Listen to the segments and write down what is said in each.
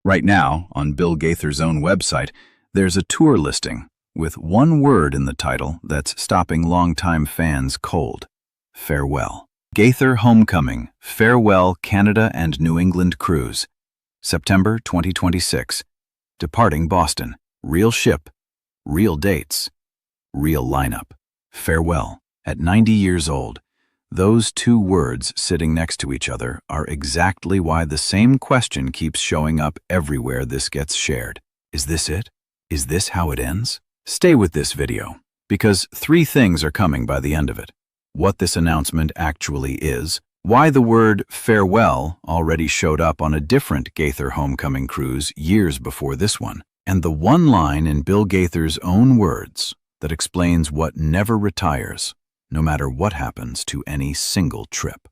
Right now, on Bill Gaither's own website, there's a tour listing with one word in the title that's stopping longtime fans cold: farewell. Gaither Homecoming, Farewell Canada and New England Cruise, September 2026. Departing Boston. Real ship, real dates, real lineup. Farewell. At 90 years old, those two words sitting next to each other are exactly why the same question keeps showing up everywhere this gets shared. Is this it? Is this how it ends? Stay with this video, because 3 things are coming by the end of it. What this announcement actually is, why the word farewell already showed up on a different Gaither homecoming cruise years before this one, and the one line in Bill Gaither's own words that explains what never retires, no matter what happens to any single trip.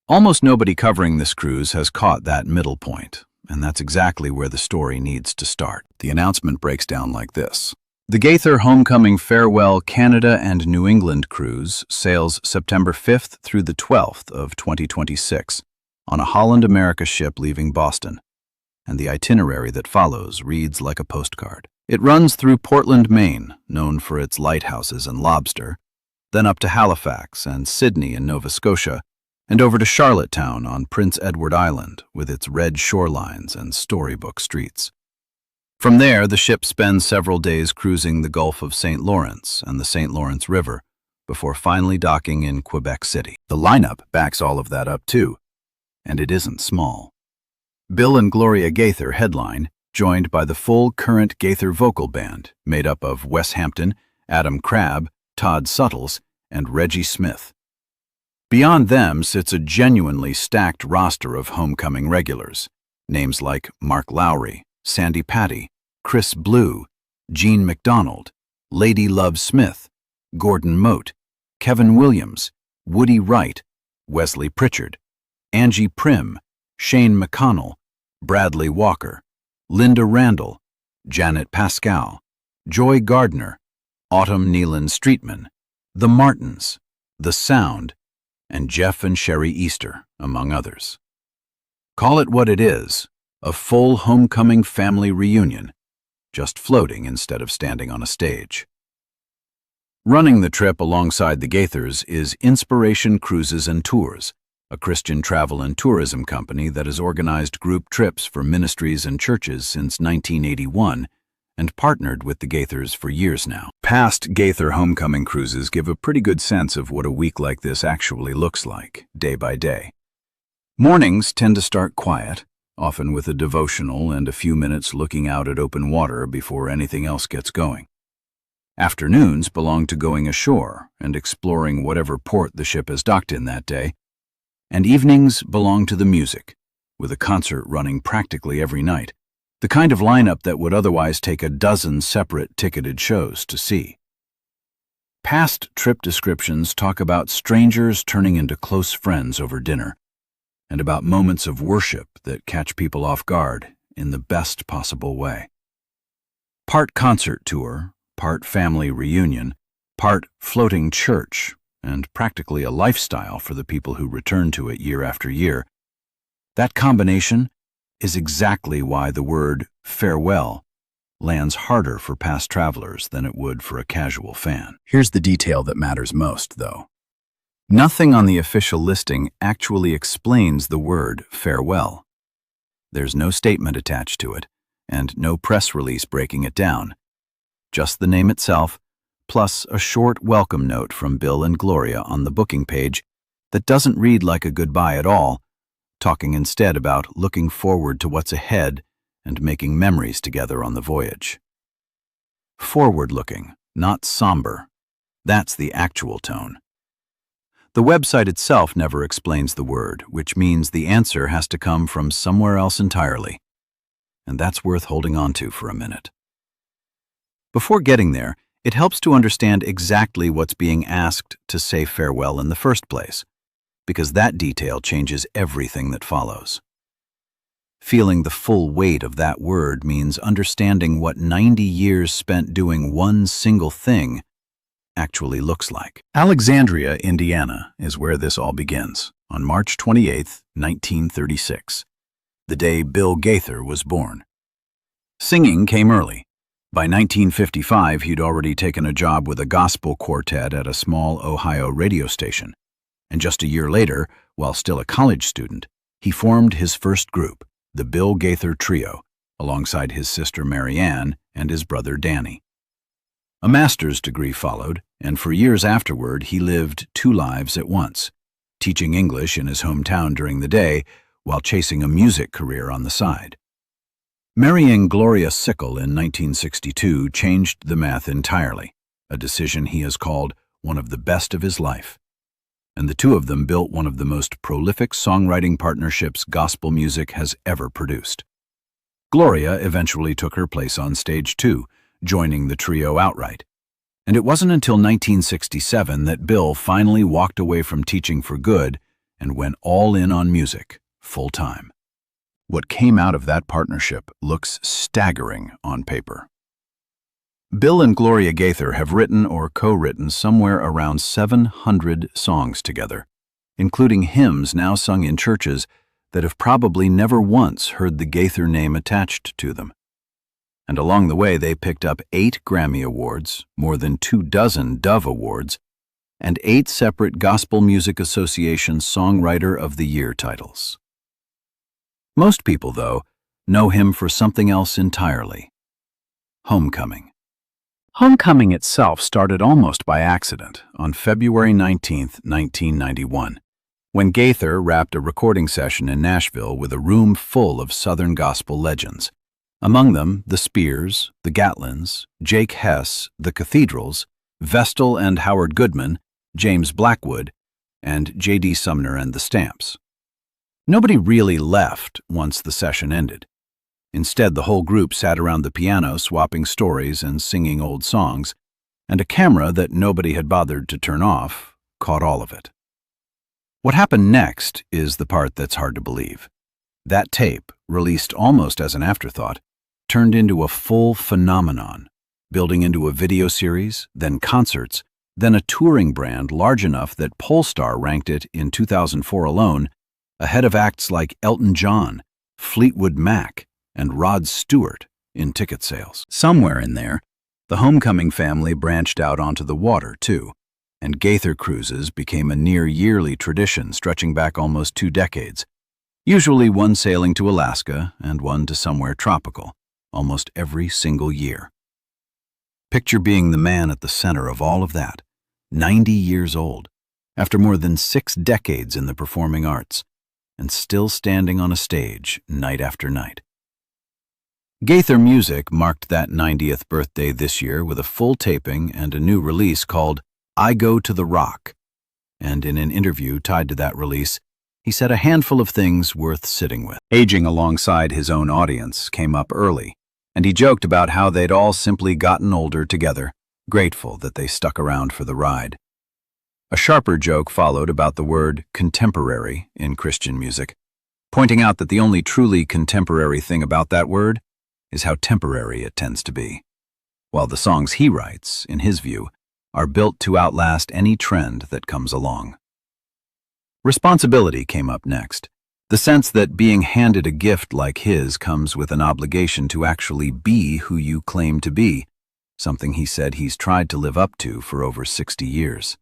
Almost nobody covering this cruise has caught that middle point, and that's exactly where the story needs to start. The announcement breaks down like this. The Gaither Homecoming Farewell Canada and New England Cruise sails September 5th through the 12th of 2026 on a Holland America ship leaving Boston, and the itinerary that follows reads like a postcard. It runs through Portland, Maine, known for its lighthouses and lobster, then up to Halifax and Sydney in Nova Scotia, and over to Charlottetown on Prince Edward Island with its red shorelines and storybook streets. From there, the ship spends several days cruising the Gulf of St. Lawrence and the St. Lawrence River before finally docking in Quebec City. The lineup backs all of that up too, and it isn't small. Bill and Gloria Gaither headline, joined by the full current Gaither vocal band made up of Wes Hampton, Adam Crabb, Todd Suttles, and Reggie Smith. Beyond them sits a genuinely stacked roster of homecoming regulars, names like Mark Lowry, Sandy Patty, Chris Blue, Gene McDonald, Lady Love Smith, Gordon Mote, Kevin Williams, Woody Wright, Wesley Pritchard, Angie Prim, Shane McConnell, Bradley Walker, Linda Randall, Janet Pascal, Joy Gardner, Autumn Nealon Streetman, The Martins, The Sound, and Jeff and Sherry Easter, among others. Call it what it is, a full homecoming family reunion, just floating instead of standing on a stage. Running the trip alongside the Gaithers is Inspiration Cruises and Tours, a Christian travel and tourism company that has organized group trips for ministries and churches since 1981 and partnered with the Gaithers for years now. Past Gaither homecoming cruises give a pretty good sense of what a week like this actually looks like, day by day. Mornings tend to start quiet, often with a devotional and a few minutes looking out at open water before anything else gets going. Afternoons belong to going ashore and exploring whatever port the ship has docked in that day, and evenings belong to the music, with a concert running practically every night, the kind of lineup that would otherwise take a dozen separate ticketed shows to see. Past trip descriptions talk about strangers turning into close friends over dinner, and about moments of worship that catch people off guard in the best possible way. Part concert tour, part family reunion, part floating church, and practically a lifestyle for the people who return to it year after year. That combination is exactly why the word farewell lands harder for past travelers than it would for a casual fan. Here's the detail that matters most, though. Nothing on the official listing actually explains the word farewell. There's no statement attached to it, and no press release breaking it down. Just the name itself, plus a short welcome note from Bill and Gloria on the booking page that doesn't read like a goodbye at all, talking instead about looking forward to what's ahead and making memories together on the voyage. Forward-looking, not somber. That's the actual tone. The website itself never explains the word, which means the answer has to come from somewhere else entirely. And that's worth holding on to for a minute. Before getting there, it helps to understand exactly what's being asked to say farewell in the first place, because that detail changes everything that follows. Feeling the full weight of that word means understanding what 90 years spent doing one single thing actually looks like. Alexandria, Indiana, is where this all begins, on March 28, 1936, the day Bill Gaither was born. Singing came early. By 1955, he'd already taken a job with a gospel quartet at a small Ohio radio station. And just a year later, while still a college student, he formed his first group, the Bill Gaither Trio, alongside his sister Mary Ann and his brother Danny. A master's degree followed, and for years afterward he lived two lives at once, teaching English in his hometown during the day while chasing a music career on the side. Marrying Gloria Sickle in 1962 changed the math entirely, a decision he has called one of the best of his life. And the two of them built one of the most prolific songwriting partnerships gospel music has ever produced. Gloria eventually took her place on stage too, joining the trio outright. And it wasn't until 1967 that Bill finally walked away from teaching for good and went all in on music, full-time. What came out of that partnership looks staggering on paper. Bill and Gloria Gaither have written or co-written somewhere around 700 songs together, including hymns now sung in churches that have probably never once heard the Gaither name attached to them. And along the way, they picked up 8 Grammy Awards, more than 24 Dove Awards, and 8 separate Gospel Music Association Songwriter of the Year titles. Most people, though, know him for something else entirely: homecoming. Homecoming itself started almost by accident on February 19, 1991, when Gaither wrapped a recording session in Nashville with a room full of Southern gospel legends. Among them, the Spears, the Gatlins, Jake Hess, the Cathedrals, Vestal and Howard Goodman, James Blackwood, and J.D. Sumner and the Stamps. Nobody really left once the session ended. Instead, the whole group sat around the piano swapping stories and singing old songs, and a camera that nobody had bothered to turn off caught all of it. What happened next is the part that's hard to believe. That tape, released almost as an afterthought, turned into a full phenomenon, building into a video series, then concerts, then a touring brand large enough that Pollstar ranked it in 2004 alone ahead of acts like Elton John, Fleetwood Mac, and Rod Stewart in ticket sales. Somewhere in there, the homecoming family branched out onto the water, too, and Gaither cruises became a near-yearly tradition stretching back almost 2 decades, usually one sailing to Alaska and one to somewhere tropical, almost every single year. Picture being the man at the center of all of that, 90 years old, after more than 6 decades in the performing arts, and still standing on a stage night after night. Gaither Music marked that 90th birthday this year with a full taping and a new release called I Go to the Rock, and in an interview tied to that release, he said a handful of things worth sitting with. Aging alongside his own audience came up early, and he joked about how they'd all simply gotten older together, grateful that they stuck around for the ride. A sharper joke followed about the word contemporary in Christian music, pointing out that the only truly contemporary thing about that word is how temporary it tends to be, while the songs he writes, in his view, are built to outlast any trend that comes along. Responsibility came up next, the sense that being handed a gift like his comes with an obligation to actually be who you claim to be, something he said he's tried to live up to for over 60 years.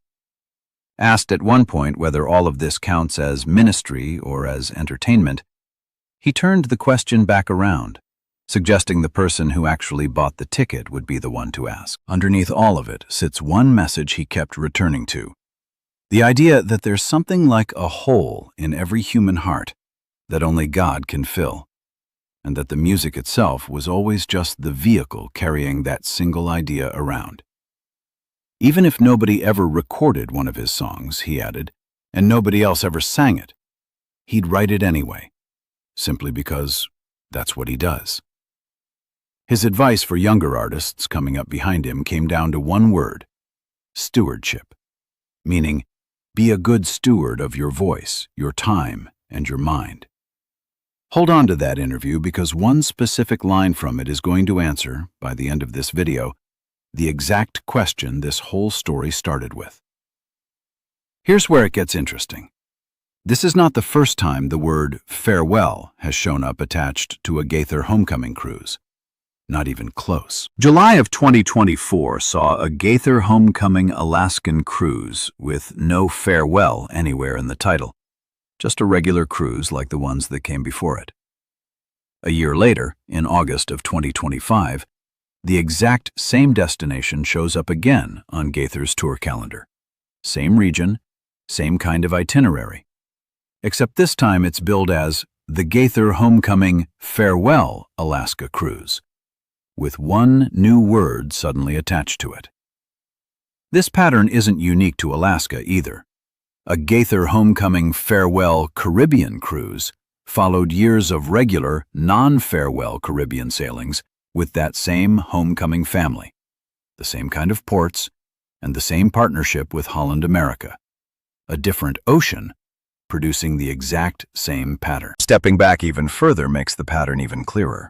Asked at one point whether all of this counts as ministry or as entertainment, he turned the question back around, suggesting the person who actually bought the ticket would be the one to ask. Underneath all of it sits one message he kept returning to: the idea that there's something like a hole in every human heart that only God can fill, and that the music itself was always just the vehicle carrying that single idea around. Even if nobody ever recorded one of his songs, he added, and nobody else ever sang it, he'd write it anyway, simply because that's what he does. His advice for younger artists coming up behind him came down to one word: stewardship, meaning be a good steward of your voice, your time, and your mind. Hold on to that interview because one specific line from it is going to answer, by the end of this video, the exact question this whole story started with. Here's where it gets interesting. This is not the first time the word farewell has shown up attached to a Gaither homecoming cruise. Not even close. July of 2024 saw a Gaither Homecoming Alaskan cruise with no farewell anywhere in the title. Just a regular cruise like the ones that came before it. A year later, in August of 2025, the exact same destination shows up again on Gaither's tour calendar. Same region, same kind of itinerary. Except this time it's billed as the Gaither Homecoming Farewell Alaska Cruise, with one new word suddenly attached to it. This pattern isn't unique to Alaska either. A Gaither Homecoming Farewell Caribbean Cruise followed years of regular, non-farewell Caribbean sailings with that same homecoming family, the same kind of ports, and the same partnership with Holland America. A different ocean, producing the exact same pattern. Stepping back even further makes the pattern even clearer.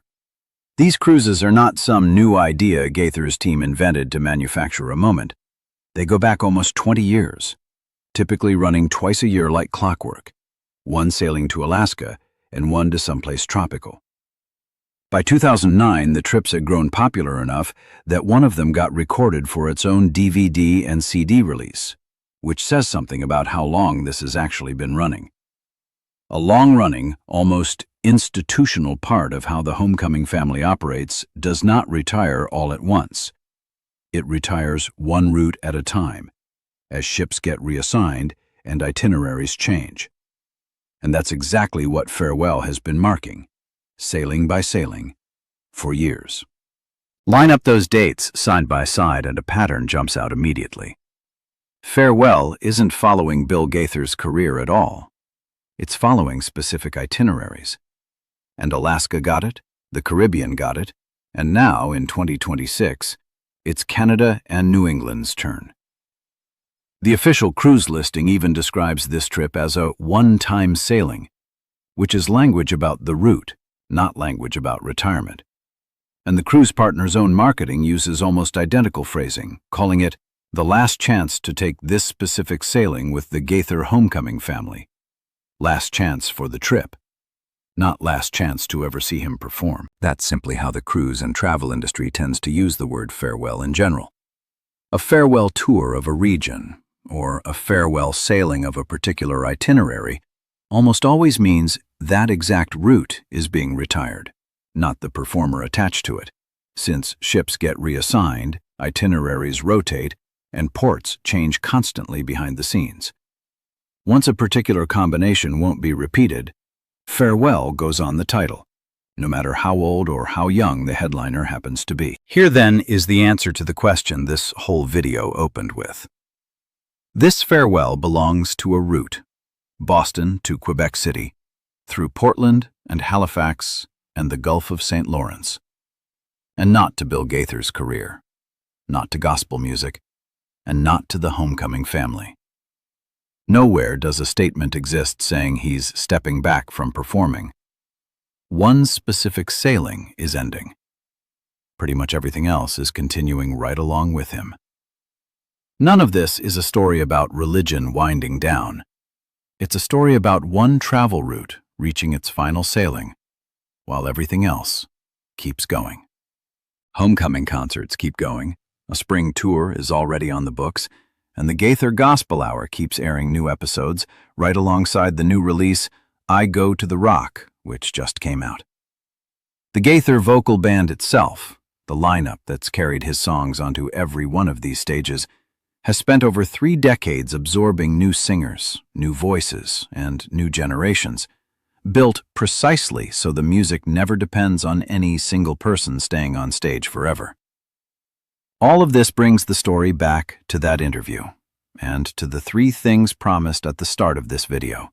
These cruises are not some new idea Gaither's team invented to manufacture a moment. They go back almost 20 years, typically running twice a year like clockwork, one sailing to Alaska and one to someplace tropical. By 2009, the trips had grown popular enough that one of them got recorded for its own DVD and CD release, which says something about how long this has actually been running. A long-running, almost institutional part of how the homecoming family operates does not retire all at once. It retires one route at a time, as ships get reassigned and itineraries change. And that's exactly what Farewell has been marking, sailing by sailing, for years. Line up those dates side by side and a pattern jumps out immediately. Farewell isn't following Bill Gaither's career at all. It's following specific itineraries. And Alaska got it, the Caribbean got it, and now, in 2026, it's Canada and New England's turn. The official cruise listing even describes this trip as a one-time sailing, which is language about the route, not language about retirement. And the cruise partner's own marketing uses almost identical phrasing, calling it the last chance to take this specific sailing with the Gaither homecoming family. Last chance for the trip, not last chance to ever see him perform. That's simply how the cruise and travel industry tends to use the word farewell in general. A farewell tour of a region, or a farewell sailing of a particular itinerary, almost always means that exact route is being retired, not the performer attached to it, since ships get reassigned, itineraries rotate, and ports change constantly behind the scenes. Once a particular combination won't be repeated, farewell goes on the title, no matter how old or how young the headliner happens to be. Here then is the answer to the question this whole video opened with. This farewell belongs to a route, Boston to Quebec City, through Portland and Halifax and the Gulf of St. Lawrence, and not to Bill Gaither's career, not to gospel music, and not to the homecoming family. Nowhere does a statement exist saying he's stepping back from performing. One specific sailing is ending. Pretty much everything else is continuing right along with him. None of this is a story about religion winding down. It's a story about one travel route reaching its final sailing, while everything else keeps going. Homecoming concerts keep going, a spring tour is already on the books, and the Gaither Gospel Hour keeps airing new episodes right alongside the new release, I Go to the Rock, which just came out. The Gaither vocal band itself, the lineup that's carried his songs onto every one of these stages, has spent over 3 decades absorbing new singers, new voices, and new generations, built precisely so the music never depends on any single person staying on stage forever. All of this brings the story back to that interview, and to the 3 things promised at the start of this video.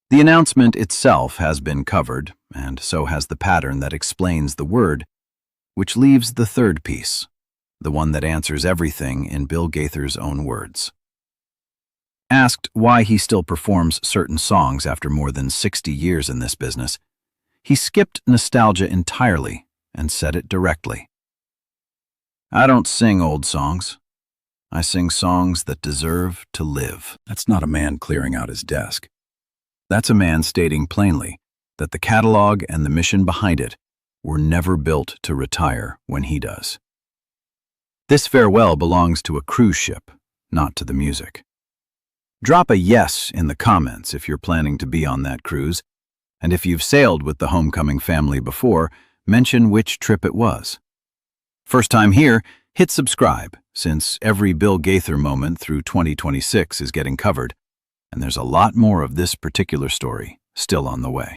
The announcement itself has been covered, and so has the pattern that explains the word, which leaves the 3rd piece, the one that answers everything in Bill Gaither's own words. Asked why he still performs certain songs after more than 60 years in this business, he skipped nostalgia entirely and said it directly. I don't sing old songs. I sing songs that deserve to live. That's not a man clearing out his desk. That's a man stating plainly that the catalog and the mission behind it were never built to retire when he does. This farewell belongs to a cruise ship, not to the music. Drop a yes in the comments if you're planning to be on that cruise, and if you've sailed with the Homecoming family before, mention which trip it was. First time here, hit subscribe, since every Bill Gaither moment through 2026 is getting covered, and there's a lot more of this particular story still on the way.